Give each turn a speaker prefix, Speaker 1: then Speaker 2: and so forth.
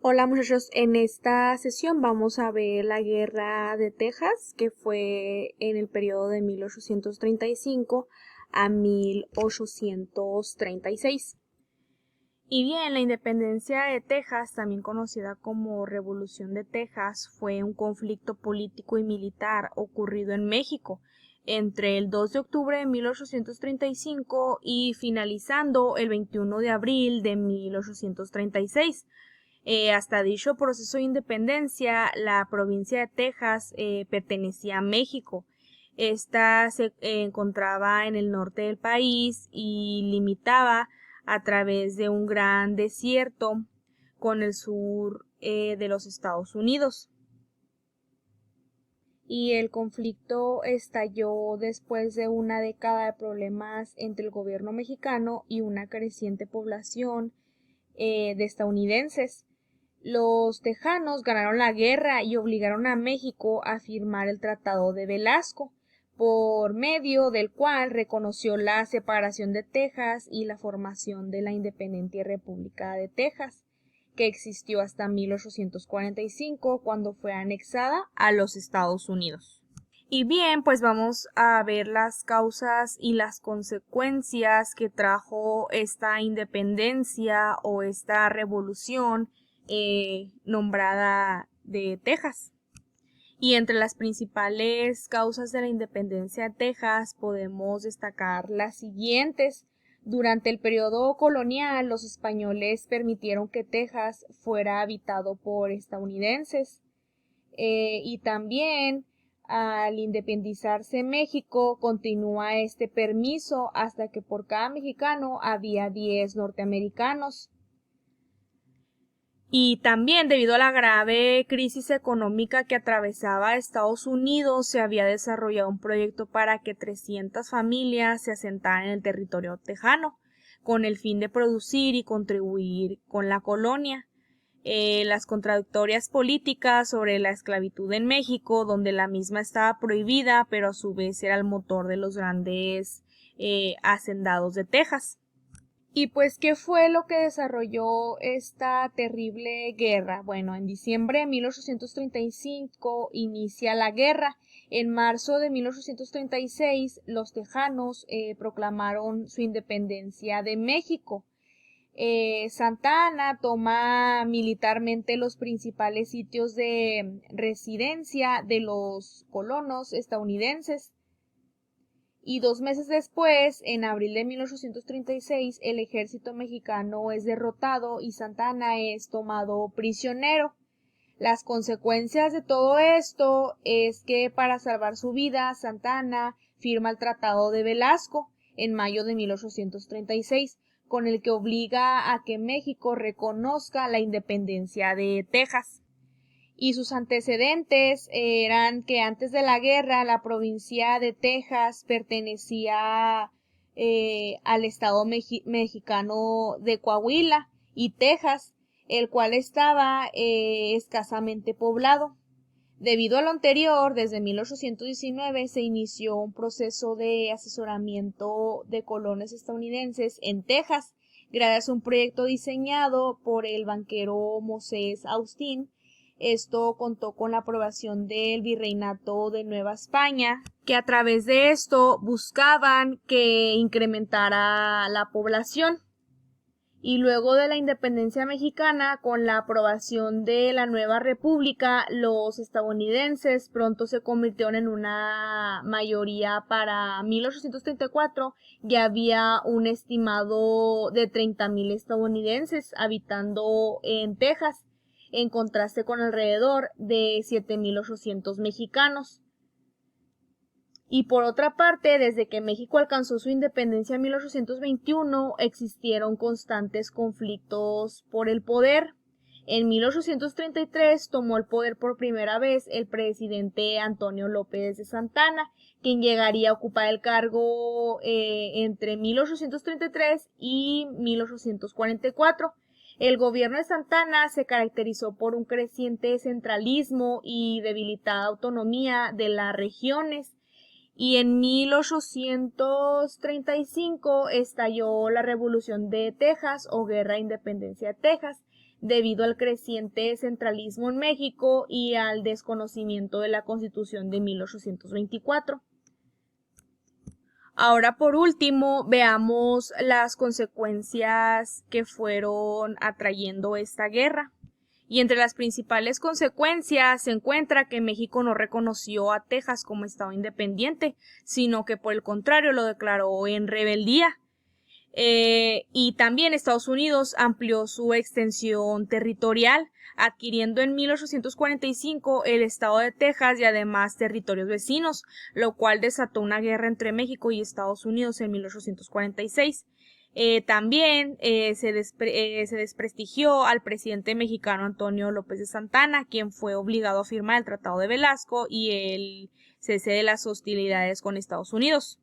Speaker 1: Hola muchachos, en esta sesión vamos a ver la Guerra de Texas, que fue en el periodo de 1835 a 1836. Y bien, la independencia de Texas, también conocida como Revolución de Texas, fue un conflicto político y militar ocurrido en México entre el 2 de octubre de 1835 y finalizando el 21 de abril de 1836. Hasta dicho proceso de independencia, la provincia de Texas pertenecía a México. Esta se encontraba en el norte del país y limitaba a través de un gran desierto con el sur de los Estados Unidos. Y el conflicto estalló después de una década de problemas entre el gobierno mexicano y una creciente población de estadounidenses. Los tejanos ganaron la guerra y obligaron a México a firmar el Tratado de Velasco, por medio del cual reconoció la separación de Texas y la formación de la independiente República de Texas, que existió hasta 1845, cuando fue anexada a los Estados Unidos. Y bien, pues vamos a ver las causas y las consecuencias que trajo esta independencia o esta revolución nombrada de Texas. Y entre las principales causas de la independencia de Texas podemos destacar las siguientes. Durante el periodo colonial, los españoles permitieron que Texas fuera habitado por estadounidenses. Y también al independizarse México, continúa este permiso hasta que por cada mexicano había 10 norteamericanos. Y también, debido a la grave crisis económica que atravesaba Estados Unidos, se había desarrollado un proyecto para que 300 familias se asentaran en el territorio tejano, con el fin de producir y contribuir con la colonia. Las contradictorias políticas sobre la esclavitud en México, donde la misma estaba prohibida, pero a su vez era el motor de los grandes hacendados de Texas. Y pues, ¿qué fue lo que desarrolló esta terrible guerra? Bueno, en diciembre de 1835 inicia la guerra. En marzo de 1836 los tejanos proclamaron su independencia de México. Santa Ana toma militarmente los principales sitios de residencia de los colonos estadounidenses. Y 2 meses después, en abril de 1836, el ejército mexicano es derrotado y Santa Ana es tomado prisionero. Las consecuencias de todo esto es que para salvar su vida, Santa Ana firma el Tratado de Velasco en mayo de 1836, con el que obliga a que México reconozca la independencia de Texas. Y sus antecedentes eran que antes de la guerra la provincia de Texas pertenecía al estado mexicano de Coahuila y Texas, el cual estaba escasamente poblado. Debido a lo anterior, desde 1819 se inició un proceso de asesoramiento de colonos estadounidenses en Texas, gracias a un proyecto diseñado por el banquero Moses Austin. Esto contó con la aprobación del Virreinato de Nueva España, que a través de esto buscaban que incrementara la población. Y luego de la independencia mexicana, con la aprobación de la nueva república, los estadounidenses pronto se convirtieron en una mayoría. Para 1834 ya había un estimado de 30,000 estadounidenses habitando en Texas, en contraste con alrededor de 7,800 mexicanos. Y por otra parte, desde que México alcanzó su independencia en 1821, existieron constantes conflictos por el poder. En 1833 tomó el poder por primera vez el presidente Antonio López de Santana, quien llegaría a ocupar el cargo entre 1833 y 1844. El gobierno de Santana se caracterizó por un creciente centralismo y debilitada autonomía de las regiones. Y en 1835 estalló la Revolución de Texas o Guerra de Independencia de Texas, debido al creciente centralismo en México y al desconocimiento de la Constitución de 1824. Ahora, por último, veamos las consecuencias que fueron atrayendo esta guerra. Y entre las principales consecuencias se encuentra que México no reconoció a Texas como estado independiente, sino que por el contrario lo declaró en rebeldía. Y también Estados Unidos amplió su extensión territorial, adquiriendo en 1845 el estado de Texas y además territorios vecinos, lo cual desató una guerra entre México y Estados Unidos en 1846. También se desprestigió al presidente mexicano Antonio López de Santana, quien fue obligado a firmar el Tratado de Velasco y el cese de las hostilidades con Estados Unidos.